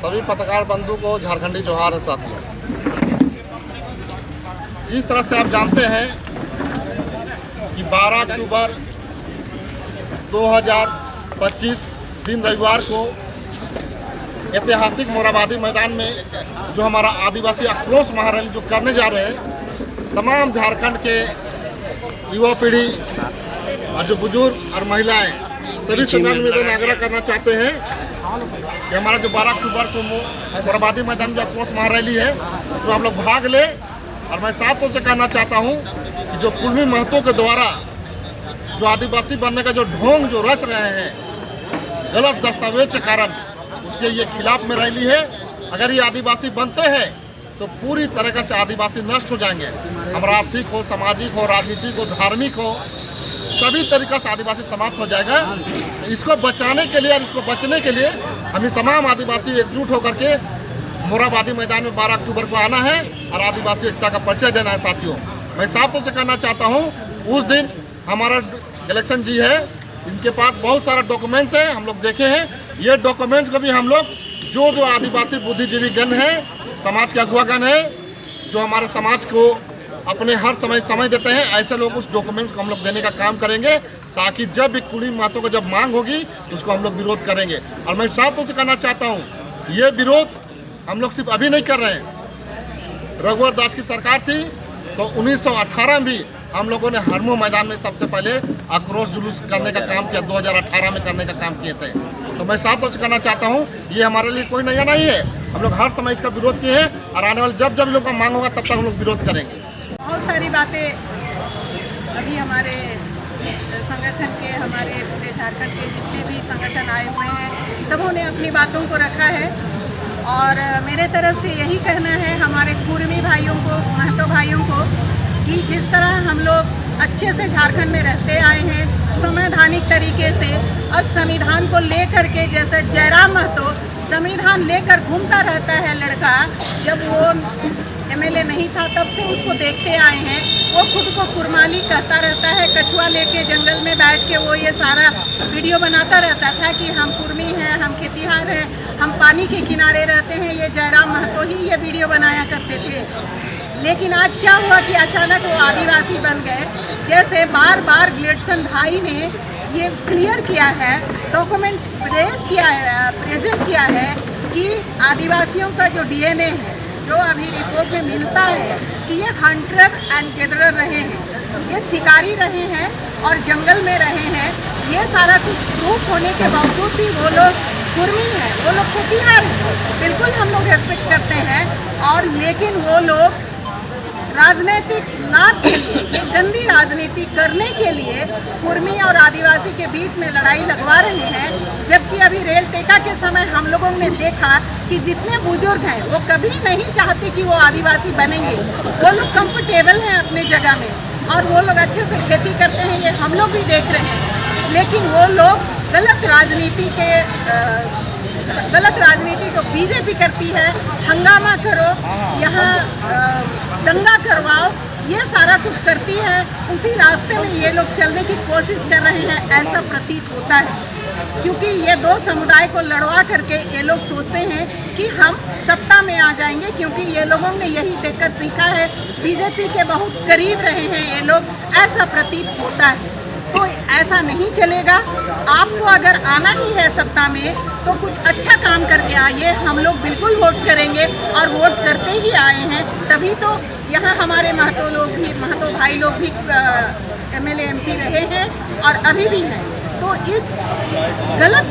सभी पत्रकार बंधु को झारखंडी जोहार है साथियों। जिस तरह से आप जानते हैं कि 12 अक्टूबर 2025 दिन रविवार को ऐतिहासिक मोरहाबादी मैदान में जो हमारा आदिवासी आक्रोश महारैली जो करने जा रहे हैं, तमाम झारखंड के युवा पीढ़ी और जो बुजुर्ग और महिलाएं सभी से निवेदन आग्रह करना चाहते हैं कि हमारा जो 12 अक्टूबर को मोरहाबादी मैदान में जो आक्रोश महारैली है उसमें आप लोग भाग ले। और मैं साफ तौर से कहना चाहता हूं कि जो कुर्मी महतों के द्वारा जो आदिवासी बनने का जो ढोंग जो रच रहे हैं गलत दस्तावेज के कारण, उसके ये खिलाफ में रैली है। अगर ये आदिवासी बनते हैं तो पूरी तरीके से आदिवासी नष्ट हो जाएंगे। हमारा आर्थिक हो, सामाजिक हो, राजनीतिक हो, धार्मिक हो, सभी तरीक़े से आदिवासी समाप्त हो जाएगा। इसको बचाने के लिए और इसको बचने के लिए हमें तमाम आदिवासी एकजुट होकर के मोरहाबादी मैदान में 12 अक्टूबर को आना है और आदिवासी एकता का परिचय देना है। साथियों, मैं साफ तौर से कहना चाहता हूँ, उस दिन हमारा इलेक्शन जी है, इनके पास बहुत सारा डॉक्यूमेंट्स है, हम लोग देखे हैं। ये डॉक्यूमेंट्स को भी हम लोग जो आदिवासी बुद्धिजीवी गण है, समाज के अगुवागण है, जो हमारे समाज को अपने हर समय देते हैं, ऐसे लोग उस डॉक्यूमेंट्स को हम लोग देने का काम करेंगे, ताकि जब भी कुली महतों को जब मांग होगी तो उसको हम लोग विरोध करेंगे। और मैं साफ तौर से कहना चाहता हूँ, ये विरोध हम लोग सिर्फ अभी नहीं कर रहे हैं। रघुवर दास की सरकार थी तो 1918 में भी हम लोगों ने हरमो मैदान में सबसे पहले आक्रोश जुलूस करने का काम किया, 2018 में करने का काम किए थे। तो मैं साफ तौर से कहना चाहता हूँ, ये हमारे लिए कोई नया नहीं है। हम लोग हर समय इसका विरोध किए हैं और आने वाले जब लोगों का मांग होगा तब तक हम लोग विरोध करेंगे। बहुत सारी बातें अभी हमारे संगठन के, हमारे पूरे झारखंड के जितने भी संगठन आए हुए हैं, सबों ने अपनी बातों को रखा है। और मेरे तरफ से यही कहना है हमारे कुर्मी भाइयों को, महतो भाइयों को, कि जिस तरह हम लोग अच्छे से झारखंड में रहते आए हैं संवैधानिक तरीके से, और संविधान को लेकर के, जैसे जयराम महतो संविधान लेकर घूमता रहता है लड़का, जब वो एमएलए नहीं था तब से उसको देखते आए हैं। वो खुद को कुरमाली कहता रहता है, कछुआ लेके जंगल में बैठ के वो ये सारा वीडियो बनाता रहता था कि हम कुर्मी हैं, हम खेतिहार हैं, हम पानी के किनारे रहते हैं। ये जयराम महतो ही ये वीडियो बनाया करते थे। लेकिन आज क्या हुआ कि अचानक वो आदिवासी बन गए। जैसे बार बार ग्लेडसन भाई ने ये क्लियर किया है, डॉक्यूमेंट्स प्रेजेंट किया है कि आदिवासियों का जो डीएनए है, जो अभी रिपोर्ट में मिलता है कि ये हंटर एंड गैदरर रहे हैं, ये शिकारी रहे हैं और जंगल में रहे हैं। ये सारा कुछ प्रूफ होने के बावजूद भी वो लोग कुर्मी हैं, वो लोग खेतिहार हैं। बिल्कुल हम लोग रेस्पेक्ट करते हैं। और लेकिन वो लोग राजनीतिक लाभ के लिए, ये गंदी राजनीति करने के लिए कुर्मी और आदिवासी के बीच में लड़ाई लगवा रहे हैं। जबकि अभी रेल टेका के समय हम लोगों ने देखा कि जितने बुजुर्ग हैं वो कभी नहीं चाहते कि वो आदिवासी बनेंगे। वो लोग कंफर्टेबल हैं अपने जगह में और वो लोग अच्छे से खेती करते हैं, ये हम लोग भी देख रहे हैं। लेकिन वो लोग गलत राजनीति जो बीजेपी करती है, हंगामा करो, यहाँ दंगा करवाओ, ये सारा कुछ करती है, उसी रास्ते में ये लोग चलने की कोशिश कर रहे हैं, ऐसा प्रतीत होता है। क्योंकि ये दो समुदाय को लड़वा करके ये लोग सोचते हैं कि हम सत्ता में आ जाएंगे, क्योंकि ये लोगों ने यही देखकर सीखा है, बीजेपी के बहुत करीब रहे हैं ये लोग, ऐसा प्रतीत होता है। तो ऐसा नहीं चलेगा। आपको अगर आना ही है सत्ता में तो कुछ अच्छा काम करके आइए। हम लोग बिल्कुल वोट करेंगे और वोट करते ही आए हैं, तभी तो यहाँ हमारे महतो भाई लोग भी एमएलए एमपी रहे हैं और अभी भी हैं। तो इस गलत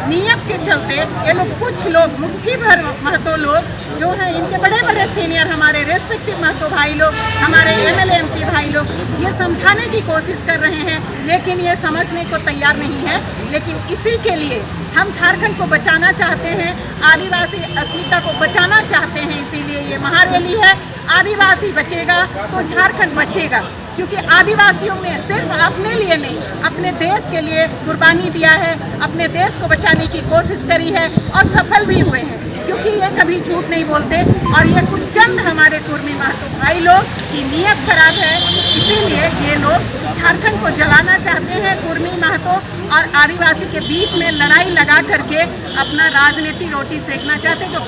नियत के चलते ये लोग, कुछ लोग, मुट्ठी भर महतो लोग जो हैं, इनके बड़े बड़े सीनियर हमारे रेस्पेक्टिव महतो भाई लोग, हमारे एमएलए एमपी भाई लोग ये समझाने की कोशिश कर रहे हैं, लेकिन ये समझने को तैयार नहीं है। लेकिन इसी के लिए हम झारखंड को बचाना चाहते हैं, आदिवासी अस्मिता को बचाना चाहते हैं, इसीलिए ये महारैली है। आदिवासी बचेगा तो झारखंड बचेगा, क्योंकि आदिवासियों ने सिर्फ अपने लिए नहीं, अपने देश के लिए कुर्बानी दिया है, अपने देश को बचाने की कोशिश करी है और सफल भी हुए हैं। क्योंकि ये कभी कभी झूठ नहीं बोलते। और ये कुछ चंद हमारे कुर्मी महतो भाई लोग की नीयत खराब है, इसीलिए ये लोग झारखंड को जलाना चाहते हैं। कुर्मी महतो और आदिवासी के बीच में लड़ाई लगा करके अपना राजनीति रोटी सेकना चाहते हैं, जो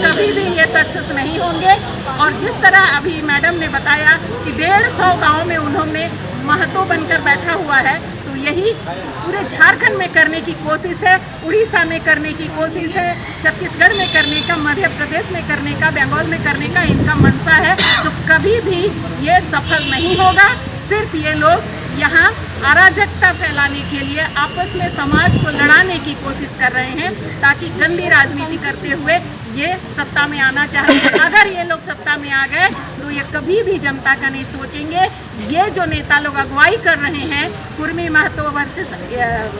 कभी भी ये सक्सेस नहीं होंगे। और जिस तरह अभी मैडम ने बताया कि 150 गाँव में उन्होंने महतो बनकर बैठा हुआ है, तो यही पूरे झारखंड में करने की कोशिश है, उड़ीसा में करने की कोशिश है, छत्तीसगढ़ में करने का, मध्य प्रदेश में करने का, बंगाल में करने का इनका मनसा है। तो कभी भी ये सफल नहीं होगा। सिर्फ ये लोग यहाँ अराजकता फैलाने के लिए आपस में समाज को लड़ाने की कोशिश कर रहे हैं, ताकि गंदी राजनीति करते हुए ये सत्ता में आना चाहते हैं। अगर ये लोग सत्ता में आ गए तो ये कभी भी जनता का नहीं सोचेंगे। ये जो नेता लोग अगुवाई कर रहे हैं कुर्मी महतो वर्सेस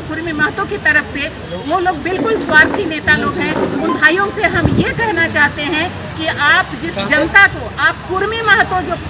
कुर्मी महतो की तरफ से, वो लोग बिल्कुल स्वार्थी नेता लोग हैं। उन भाइयों से हम ये कहना चाहते हैं कि आप जिस जनता को, आप कुर्मी महतो जो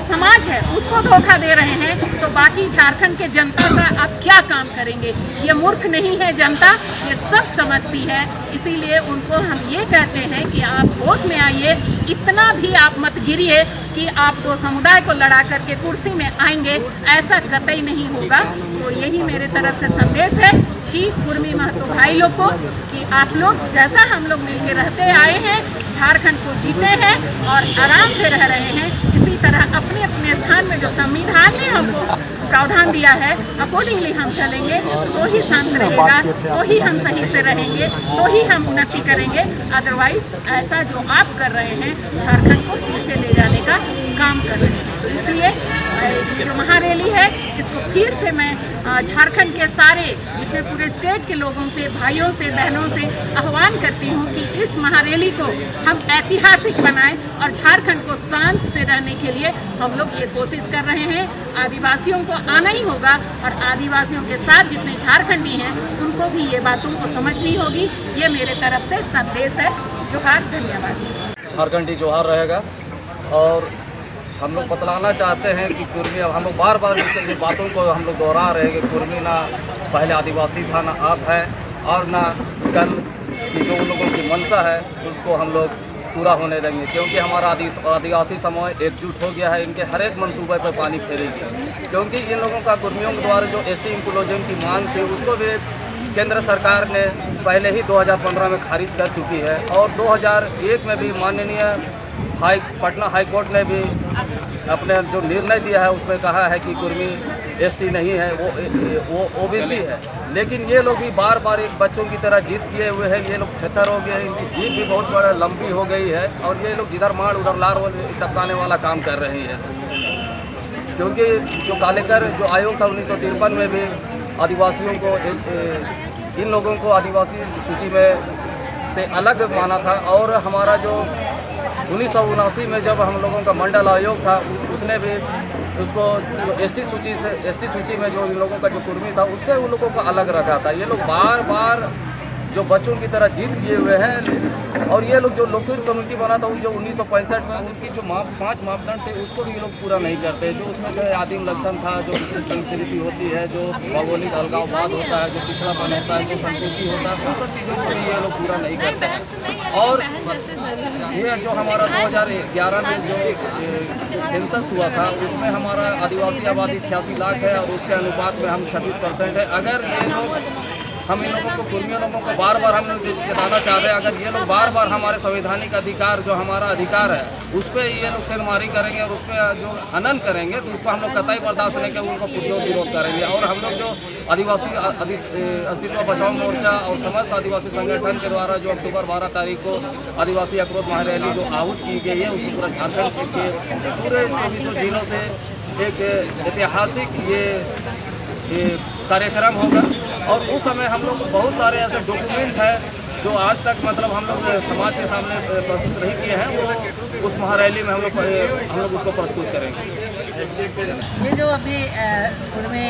समाज है उसको धोखा दे रहे हैं, तो बाकी झारखंड के जनता का आप क्या काम करेंगे? ये मूर्ख नहीं है जनता, ये सब समझती है। इसीलिए उनको हम ये कहते हैं कि आप होश में आइए, इतना भी आप मत गिरिए कि आप दो समुदाय को लड़ा करके कुर्सी में आएंगे, ऐसा कतई नहीं होगा। तो यही मेरे तरफ से संदेश है कि कुर्मी महतो भाई लोग को कि आप लोग जैसा हम लोग मिलकर रहते आए हैं, झारखंड को जीते हैं और आराम से रह रहे हैं, इसी तरह अपने अपने स्थान में जो संविधान ने हमको प्रावधान दिया है अकॉर्डिंगली हम चलेंगे, तो ही शांत रहेगा, तो ही हम सही से रहेंगे, तो ही हम उन्नति करेंगे। अदरवाइज ऐसा जो आप कर रहे हैं झारखंड को पीछे ले जाने का काम कर रहे हैं। तो इसलिए जो महारैली है इसको फिर से मैं झारखंड के सारे जितने पूरे स्टेट के लोगों से, भाइयों से, बहनों से आह्वान करती हूँ कि इस महारैली को हम ऐतिहासिक बनाएं और झारखंड को शांत से रहने के लिए हम लोग ये कोशिश कर रहे हैं। आदिवासियों को आना ही होगा और आदिवासियों के साथ जितने झारखंडी हैं उनको भी ये बातों को समझनी होगी। ये मेरे तरफ से संदेश है। जोहार, धन्यवाद। झारखंडी जोहार रहेगा। और हम लोग बतलाना चाहते हैं कि कुर्मी, अब हम लोग बार बार ये बातों को हम लोग दोहरा रहे हैं कि कुर्मी ना पहले आदिवासी था, ना अब है, और ना कल की जो उन लोगों की मंशा है उसको हम लोग पूरा होने देंगे। क्योंकि हमारा आदिवासी समाज एकजुट हो गया है, इनके हर एक मंसूबे पर पानी फेरेगी। क्योंकि इन लोगों का कुर्मियों के द्वारा जो ST इंक्लूजन की मांग थी उसको भी केंद्र सरकार ने पहले ही 2015 में खारिज कर चुकी है। और 2001 में भी माननीय पटना हाई कोर्ट ने भी अपने जो निर्णय दिया है उसमें कहा है कि कुर्मी ST नहीं है, वो OBC है। लेकिन ये लोग भी बार बार एक बच्चों की तरह जीत किए हुए हैं। ये लोग थेथर हो गए हैं, इनकी जीत भी बहुत बड़ा लंबी हो गई है और ये लोग जिधर मार उधर लार टपकाने वाला काम कर रहे हैं। क्योंकि जो कालेकर जो आयोग था 1953 में भी आदिवासियों को, इन लोगों को आदिवासी सूची में से अलग माना था। और हमारा जो 1979 में जब हम लोगों का मंडल आयोग था उसने भी उसको जो ST सूची में जो इन लोगों का जो कुर्मी था उससे उन लोगों को अलग रखा था। ये लोग बार बार जो बच्चों की तरह जीत किए हुए हैं। और ये लोग जो लोकल कम्युनिटी बना था जो 1965 में, उसकी जो 5 मापदंड थे उसको भी ये लोग पूरा नहीं करते। जो उसमें जो आदिम लक्षण था, जो संस्कृति होती है, जो भौगोलिक अलगाववाद होता है, जो पिछड़ापन होता है, जो संकुची होता है, उन सब चीज़ों को भी ये लोग पूरा नहीं करते हैं। और ये जो हमारा 2011 में जो सेंसस हुआ था उसमें हमारा आदिवासी आबादी 86 लाख है और उसके अनुपात में हम 26% है। अगर ये लोग, हम इन लोगों को, कुर्मियों लोगों को बार बार हम चेताना चाह रहे हैं, अगर ये लोग बार बार हमारे संवैधानिक अधिकार, जो हमारा अधिकार है उस पर ये लोग सेलमारी करेंगे और उस पर जो हनन करेंगे तो उसको हम लोग कतई बर्दाश्त नहीं करेंगे, उनको पुरजोर विरोध करेंगे। और हम लोग जो आदिवासी अस्तित्व बचाओ मोर्चा और समस्त आदिवासी संगठन के द्वारा जो अक्टूबर 12 तारीख को आदिवासी आक्रोश महारैली जो आहूत की गई है उसको पूरा झारखंड से पूरे 24 जिलों से एक ऐतिहासिक ये कार्यक्रम होगा। और उस समय हम लोग बहुत सारे ऐसे डॉक्यूमेंट है जो आज तक मतलब हम लोग समाज के सामने प्रस्तुत नहीं किए हैं, वो उस महारैली में हम लोग उसको प्रस्तुत करेंगे। ये जो अभी कुर्मी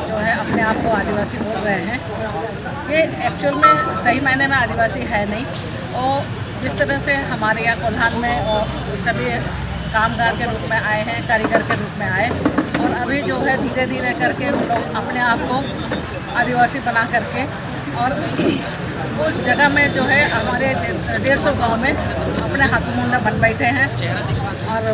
जो है अपने आप को आदिवासी बोल रहे हैं, ये एक्चुअल में सही मायने में आदिवासी है नहीं। और जिस तरह से हमारे यहाँ कोल्हान में और सभी कामगार के रूप में आए हैं, कारीगर के रूप में आए, और अभी जो है धीरे धीरे करके वो लोग अपने आप को आदिवासी बना करके और उस जगह में जो है हमारे 150 गांव में अपने हाथों मुंडा बन बैठे हैं और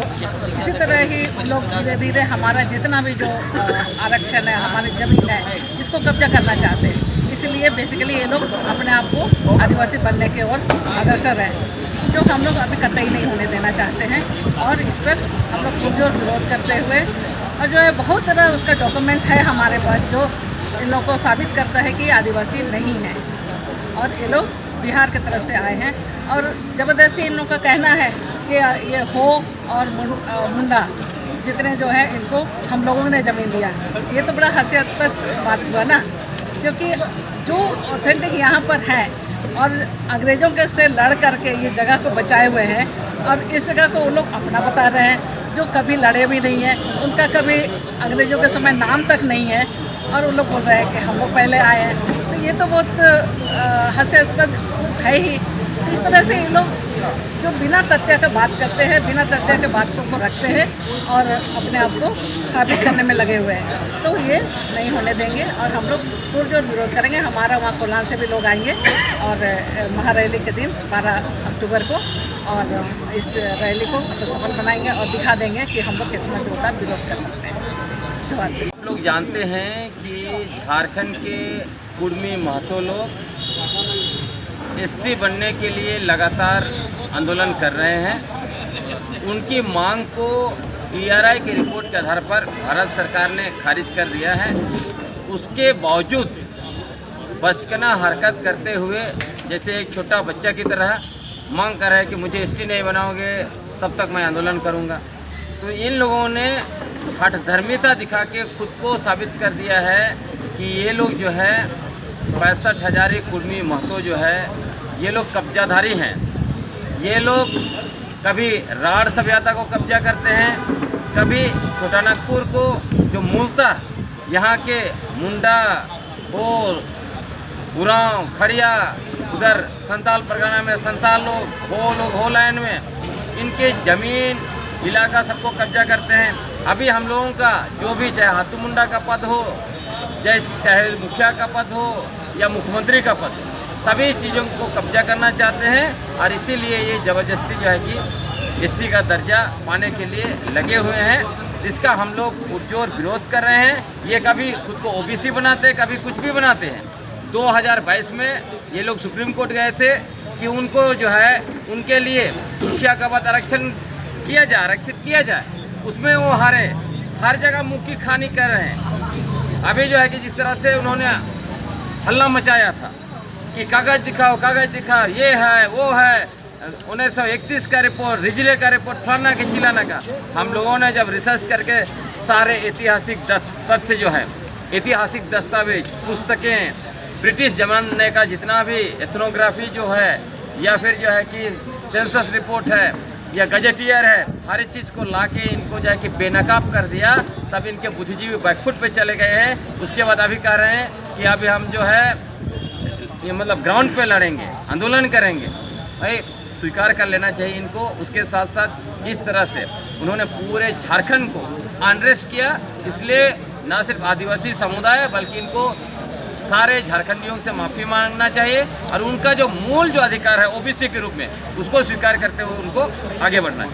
इसी तरह ही लोग धीरे धीरे हमारा जितना भी जो आरक्षण है, हमारी ज़मीन है, इसको कब्जा करना चाहते हैं। इसलिए बेसिकली ये लोग अपने आप को आदिवासी बनने की ओर अग्रसर हैं, जो हम लोग अभी कतई नहीं होने देना चाहते हैं। और इस पर हम लोग पुरजोर विरोध करते हुए, और जो है बहुत सारा उसका डॉक्यूमेंट है हमारे पास जो इन लोगों को साबित करता है कि आदिवासी नहीं है और ये लोग बिहार की तरफ से आए हैं। और ज़बरदस्ती इन लोगों का कहना है कि ये हो और मुंडा जितने जो है इनको हम लोगों ने ज़मीन दिया। ये तो बड़ा हास्यास्पद बात हुआ ना, क्योंकि जो ऑथेंटिक यहाँ पर है और अंग्रेज़ों के से लड़ करके ये जगह को बचाए हुए हैं और इस जगह को वो लोग अपना बता रहे हैं, जो कभी लड़े भी नहीं हैं, उनका कभी अंग्रेज़ों के समय नाम तक नहीं है और वो लोग बोल रहे हैं कि हम लोग पहले आए हैं। तो ये तो बहुत हास्यास्पद है ही। तो इस तरह से ये लोग जो बिना तथ्य का बात करते हैं, बिना तथ्य के बातों को रखते हैं और अपने आप को साबित करने में लगे हुए हैं, तो ये नहीं होने देंगे और हम लोग पुरजोर विरोध करेंगे। हमारा वहाँ कोलान से भी लोग आएंगे और महारैली के दिन 12 अक्टूबर को, और इस रैली को मतलब सफल बनाएंगे और दिखा देंगे कि हम लोग कितना जोरदार विरोध कर सकते हैं। आप लोग जानते हैं कि झारखंड के कुर्मी महतो लोग एसटी बनने के लिए लगातार आंदोलन कर रहे हैं। उनकी मांग को PRI की रिपोर्ट के आधार पर भारत सरकार ने खारिज कर दिया है। उसके बावजूद बचकाना हरकत करते हुए, जैसे एक छोटा बच्चा की तरह मांग कर रहा है कि मुझे एसटी नहीं बनाओगे तब तक मैं आंदोलन करूंगा। तो इन लोगों ने हठधर्मिता दिखा के खुद को साबित कर दिया है कि ये लोग जो है 65,000 कुर्मी महतो जो है ये लोग कब्जाधारी हैं। ये लोग कभी राढ़ सभ्यता को कब्जा करते हैं, कभी छोटा नागपुर को, जो मूलतः यहाँ के मुंडा और गुरांव खड़िया, उधर संताल परगना में संताल लोग हो लाइन में इनके ज़मीन इलाका सबको कब्जा करते हैं। अभी हम लोगों का जो भी, चाहे हाथू मुंडा का पद हो, चाहे मुखिया का पद हो या मुख्यमंत्री का पद, सभी चीज़ों को कब्जा करना चाहते हैं और इसीलिए ये ज़बरदस्ती जो है कि एसटी का दर्जा पाने के लिए लगे हुए हैं। इसका हम लोग पुरजोर विरोध कर रहे हैं। ये कभी खुद को OBC बनाते हैं, कभी कुछ भी बनाते हैं। 2022 में ये लोग सुप्रीम कोर्ट गए थे कि उनको जो है उनके लिए मुखिया का पद आरक्षित किया जाए, उसमें वो हारे। हर जगह मुँह की खानी कर रहे हैं। अभी जो है कि जिस तरह से उन्होंने हल्ला मचाया था कि कागज़ दिखाओ, ये है वो है, 1931 का रिपोर्ट, रिजले का रिपोर्ट, फलाना के चिलाना का। हम लोगों ने जब रिसर्च करके सारे ऐतिहासिक तथ्य जो है, ऐतिहासिक दस्तावेज, पुस्तकें, ब्रिटिश ज़माने का जितना भी एथनोग्राफी जो है या फिर जो है कि सेंसस रिपोर्ट है या गजेटियर है, हर एक चीज़ को लाके इनको जो है कि बेनकाब कर दिया। तब इनके बुद्धिजीवी बैकफुट पे चले गए हैं। उसके बाद अभी कह रहे हैं कि अभी हम जो है ये मतलब ग्राउंड पे लड़ेंगे, आंदोलन करेंगे। भाई स्वीकार कर लेना चाहिए इनको। उसके साथ साथ जिस तरह से उन्होंने पूरे झारखंड को अनरेस्ट किया, इसलिए न सिर्फ आदिवासी समुदाय बल्कि इनको सारे झारखंडियों से माफ़ी मांगना चाहिए और उनका जो मूल जो अधिकार है OBC के रूप में, उसको स्वीकार करते हुए उनको आगे बढ़ना चाहिए।